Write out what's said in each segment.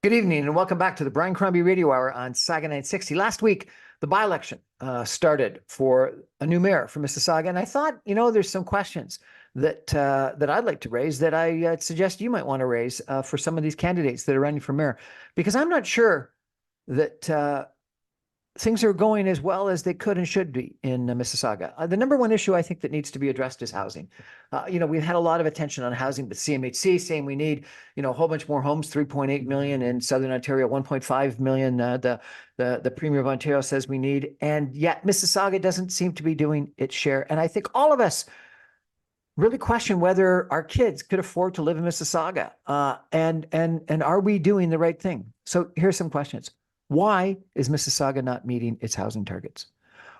Good evening and welcome back to the Brian Crombie Radio Hour on Saga 960. Last week, the by-election started for a new mayor for Mississauga, and I thought, there's some questions that I'd like to raise that I suggest you might want to raise for some of these candidates that are running for mayor, because I'm not sure that things are going as well as they could and should be in Mississauga. The number one issue I think that needs to be addressed is housing. We've had a lot of attention on housing, but CMHC saying we need, a whole bunch more homes, 3.8 million in Southern Ontario, 1.5 million. The Premier of Ontario says we need, and yet Mississauga doesn't seem to be doing its share. And I think all of us really question whether our kids could afford to live in Mississauga, and are we doing the right thing? So here's some questions. Why is Mississauga not meeting its housing targets?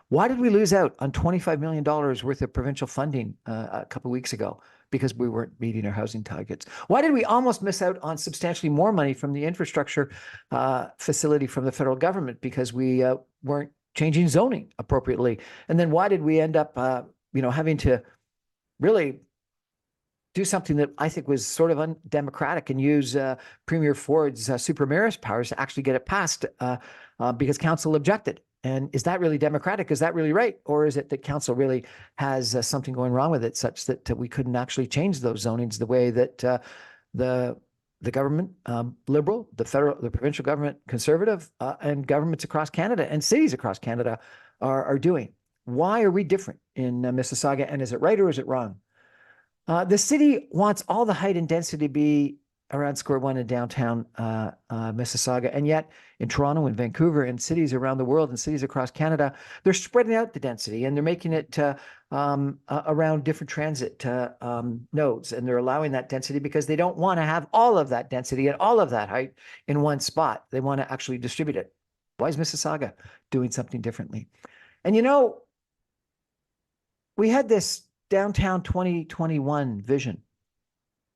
Why did we lose out on $25 million worth of provincial funding a couple of weeks ago because we weren't meeting our housing targets? Why did we almost miss out on substantially more money from the infrastructure facility from the federal government because we weren't changing zoning appropriately? And then why did we end up, having to really do something that I think was sort of undemocratic and use Premier Ford's super mayor's powers to actually get it passed because council objected? And is that really democratic? Is that really right? Or is it that council really has something going wrong with it such that we couldn't actually change those zonings the way that the government, Liberal, the provincial government, Conservative, and governments across Canada and cities across Canada are doing? Why are we different in Mississauga? And is it right or is it wrong? The city wants all the height and density to be around Square One in downtown Mississauga. And yet in Toronto and Vancouver and cities around the world and cities across Canada, they're spreading out the density and they're making it around different transit nodes. And they're allowing that density because they don't want to have all of that density and all of that height in one spot. They want to actually distribute it. Why is Mississauga doing something differently? And we had this downtown 2021 vision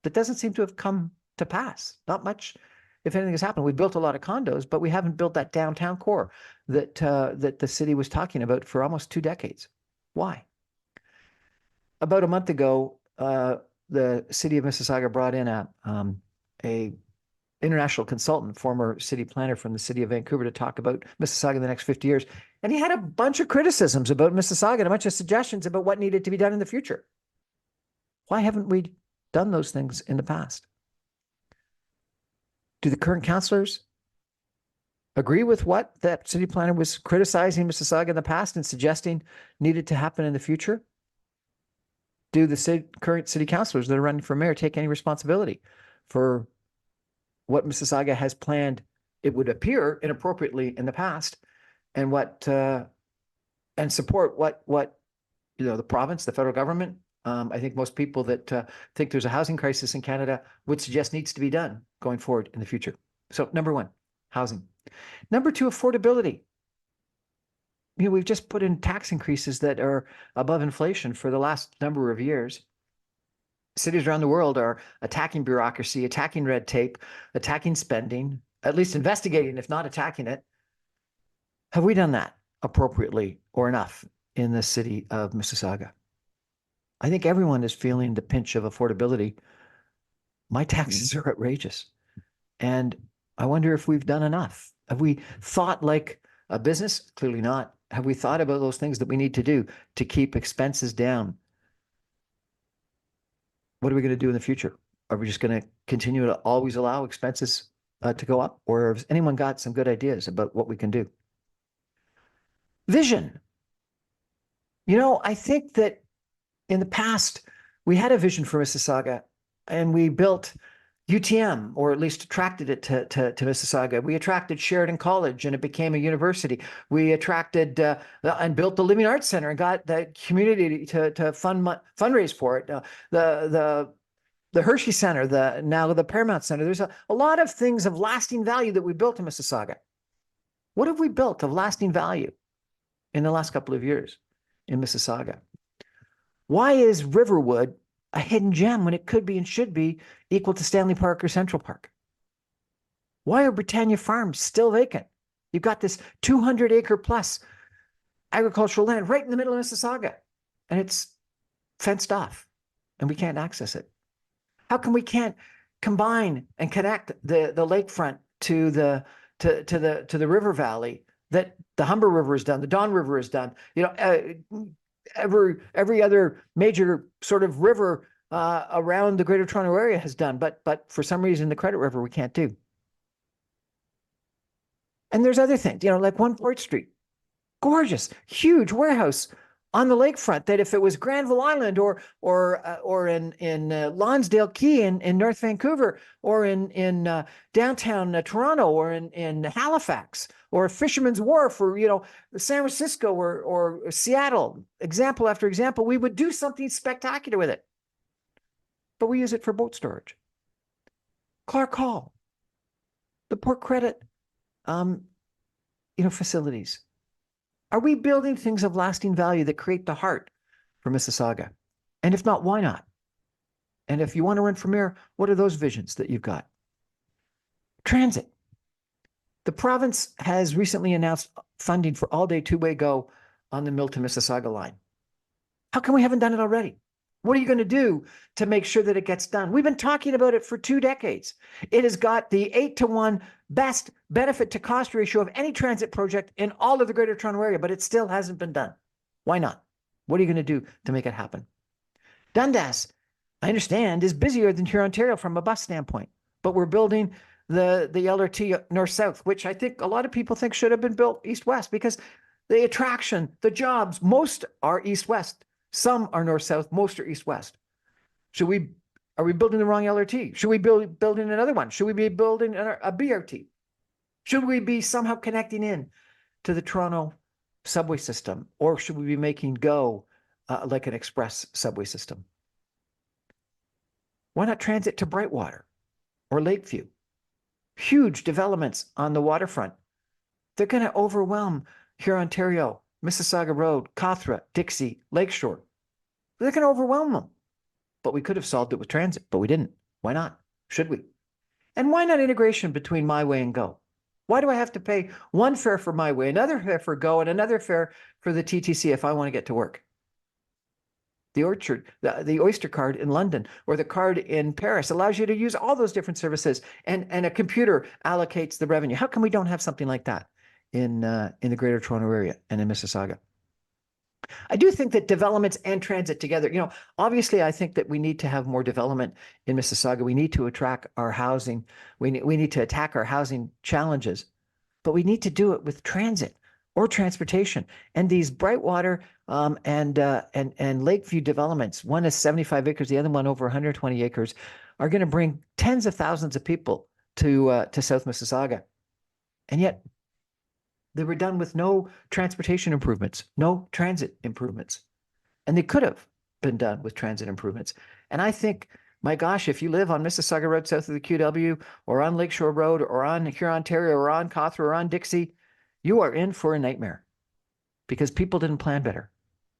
that doesn't seem to have come to pass. Not much, if anything, has happened. We built a lot of condos, but we haven't built that downtown core that the city was talking about for almost 2 decades. Why? About a month ago, the city of Mississauga brought in a international consultant, former city planner from the city of Vancouver, to talk about Mississauga in the next 50 years. And he had a bunch of criticisms about Mississauga and a bunch of suggestions about what needed to be done in the future. Why haven't we done those things in the past? Do the current councillors agree with what that city planner was criticizing Mississauga in the past and suggesting needed to happen in the future? Do the current city councillors that are running for mayor take any responsibility for what Mississauga has planned, it would appear, inappropriately in the past, and and support what the province, the federal government, I think most people that think there's a housing crisis in Canada would suggest needs to be done going forward in the future. So number one, housing. Number two, affordability. We've just put in tax increases that are above inflation for the last number of years. Cities around the world are attacking bureaucracy, attacking red tape, attacking spending, at least investigating, if not attacking it. Have we done that appropriately or enough in the city of Mississauga? I think everyone is feeling the pinch of affordability. My taxes are outrageous. And I wonder if we've done enough. Have we thought like a business? Clearly not. Have we thought about those things that we need to do to keep expenses down? What are we going to do in the future? Are we just going to continue to always allow expenses to go up? Or has anyone got some good ideas about what we can do? Vision. I think that in the past, we had a vision for Mississauga and we built UTM, or at least attracted it to Mississauga. We attracted Sheridan College and it became a university. We attracted and built the Living Arts Center and got the community to fundraise for it. The Hershey Center, now the Paramount Center. There's a lot of things of lasting value that we built in Mississauga. What have we built of lasting value in the last couple of years in Mississauga? Why is Riverwood a hidden gem when it could be and should be equal to Stanley Park or Central Park? Why are Britannia Farms still vacant? You've got this 200-acre plus agricultural land right in the middle of Mississauga, and it's fenced off, and we can't access it. How come we can't combine and connect the lakefront to the river valley that the Humber River is done, the Don River is done. Every other major sort of river around the Greater Toronto Area has done, but for some reason the Credit River we can't do. And there's other things, like 1 Port Street, gorgeous, huge warehouse on the lakefront that if it was Granville Island or in Lonsdale Quay in North Vancouver or in downtown Toronto or in Halifax or Fisherman's Wharf or San Francisco or Seattle, example after example, we would do something spectacular with it. But we use it for boat storage. Clark Hall, the Port Credit facilities. Are we building things of lasting value that create the heart for Mississauga? And if not, why not? And if you want to run for mayor, what are those visions that you've got? Transit. The province has recently announced funding for all-day two-way go on the Milton-Mississauga line. How come we haven't done it already? What are you going to do to make sure that it gets done? We've been talking about it for 2 decades. It has got the 8-to-1 best benefit to cost ratio of any transit project in all of the Greater Toronto Area, but it still hasn't been done. Why not? What are you going to do to make it happen? Dundas, I understand, is busier than Hurontario from a bus standpoint, but we're building the LRT north-south, which I think a lot of people think should have been built east-west because the attraction, the jobs, most are east-west. Some are north-south, most are east-west. Are we building the wrong LRT? Should we be building another one? Should we be building a BRT? Should we be somehow connecting in to the Toronto subway system? Or should we be making GO like an express subway system? Why not transit to Brightwater or Lakeview? Huge developments on the waterfront. They're going to overwhelm Hurontario, Mississauga Road, Cawthra, Dixie, Lakeshore. They're going to overwhelm them. But we could have solved it with transit, but we didn't. Why not? Should we? And why not integration between My Way and GO? Why do I have to pay one fare for My Way, another fare for GO, and another fare for the TTC if I want to get to work? The Oyster card in London or the card in Paris allows you to use all those different services, and a computer allocates the revenue. How come we don't have something like that in the Greater Toronto Area and in Mississauga? I do think that developments and transit together, obviously I think that we need to have more development in Mississauga. We need to attract our housing. We need to attack our housing challenges, but we need to do it with transit or transportation. And these Brightwater and Lakeview developments, one is 75 acres, the other one over 120 acres, are going to bring tens of thousands of people to South Mississauga. And yet they were done with no transportation improvements, no transit improvements. And they could have been done with transit improvements. And I think, my gosh, if you live on Mississauga Road south of the QW or on Lakeshore Road or on Hurontario or on Cawthra or on Dixie, you are in for a nightmare because people didn't plan better.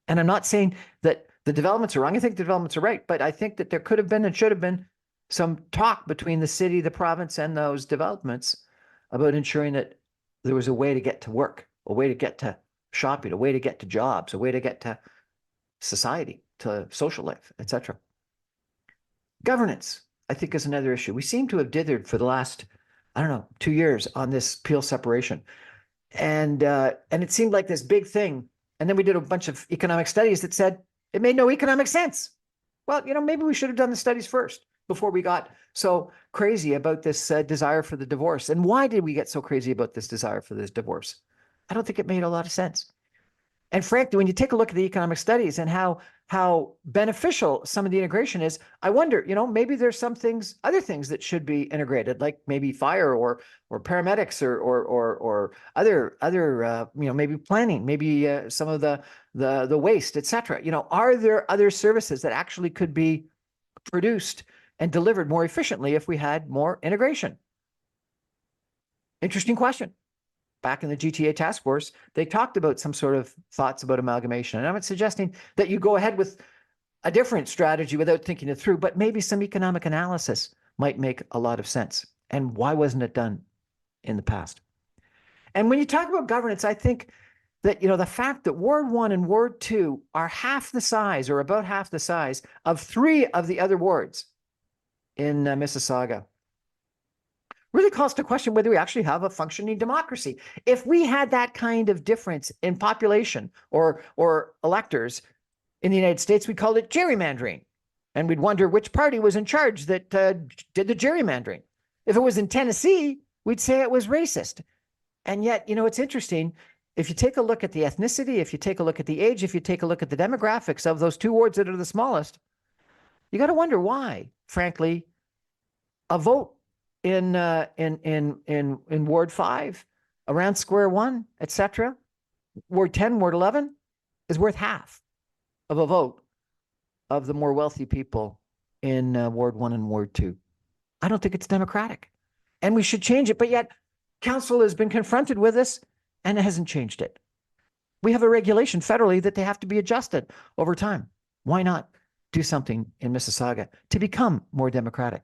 And I'm not saying that the developments are wrong. I think the developments are right, but I think that there could have been and should have been some talk between the city, the province, and those developments about ensuring that there was a way to get to work, a way to get to shopping, a way to get to jobs, a way to get to society, to social life, etc. Governance, I think, is another issue. We seem to have dithered for the last, 2 years on this Peel separation. And it seemed like this big thing. And then we did a bunch of economic studies that said it made no economic sense. Well, maybe we should have done the studies first before we got so crazy about this desire for the divorce. And why did we get so crazy about this desire for this divorce? I don't think it made a lot of sense. And frankly, when you take a look at the economic studies and how beneficial some of the integration is, I wonder, maybe there's some things, other things that should be integrated, like maybe fire or paramedics or other maybe planning, maybe some of the waste, etc. Are there other services that actually could be produced and delivered more efficiently if we had more integration? Interesting question. Back in the GTA task force, they talked about some sort of thoughts about amalgamation. And I'm not suggesting that you go ahead with a different strategy without thinking it through, but maybe some economic analysis might make a lot of sense. And why wasn't it done in the past? And when you talk about governance, I think that, the fact that Ward 1 and Ward 2 are half the size or about half the size of 3 of the other wards in Mississauga really calls to question whether we actually have a functioning democracy. If we had that kind of difference in population or electors in the United States, we'd call it gerrymandering. And we'd wonder which party was in charge that did the gerrymandering. If it was in Tennessee, we'd say it was racist. And yet, it's interesting. If you take a look at the ethnicity, if you take a look at the age, if you take a look at the demographics of those two wards that are the smallest, you got to wonder why, frankly, a vote in Ward 5, around Square One, etc., Ward 10, Ward 11, is worth half of a vote of the more wealthy people in Ward 1 and Ward 2. I don't think it's democratic. And we should change it. But yet, council has been confronted with this and it hasn't changed it. We have a regulation federally that they have to be adjusted over time. Why not do something in Mississauga to become more democratic?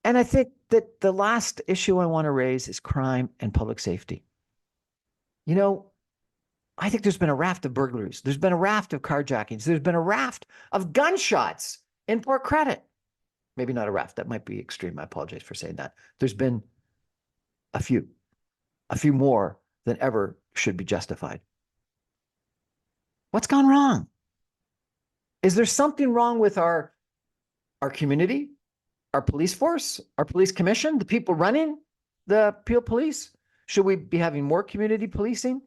And I think that the last issue I want to raise is crime and public safety. I think there's been a raft of burglaries. There's been a raft of carjackings. There's been a raft of gunshots in Port Credit. Maybe not a raft. That might be extreme. I apologize for saying that. There's been a few more than ever should be justified. What's gone wrong? Is there something wrong with our community, our police force, our police commission, the people running the Peel Police? Should we be having more community policing?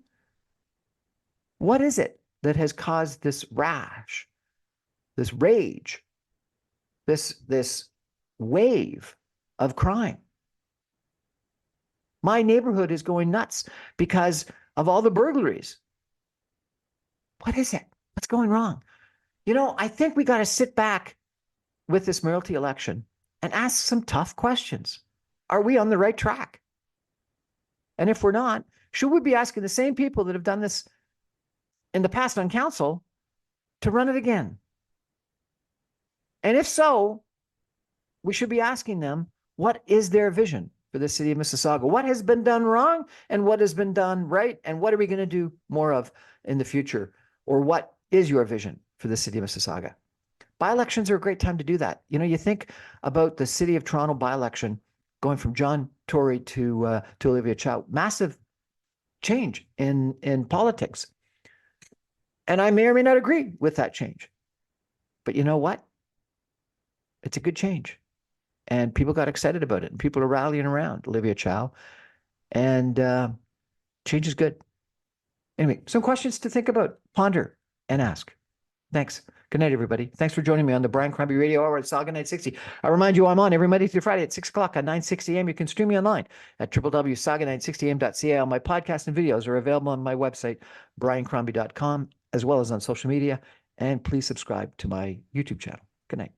What is it that has caused this rash, this rage, this wave of crime? My neighborhood is going nuts because of all the burglaries. What is it? What's going wrong? I think we got to sit back with this mayoralty election and ask some tough questions. Are we on the right track? And if we're not, should we be asking the same people that have done this in the past on council to run it again? And if so, we should be asking them, what is their vision for the city of Mississauga? What has been done wrong and what has been done right? And what are we going to do more of in the future? Or what is your vision for the city of Mississauga? By-elections are a great time to do that. You think about the city of Toronto by-election going from John Tory to Olivia Chow. Massive change in politics. And I may or may not agree with that change. But you know what? It's a good change. And people got excited about it. And people are rallying around Olivia Chow. And change is good. Anyway, some questions to think about, ponder, and ask. Thanks. Good night, everybody. Thanks for joining me on the Brian Crombie Radio Hour at Saga 960. I remind you I'm on every Monday through Friday at 6 o'clock on 960 AM. You can stream me online at www.saga960am.ca. All my podcasts and videos are available on my website, briancrombie.com, as well as on social media. And please subscribe to my YouTube channel. Good night.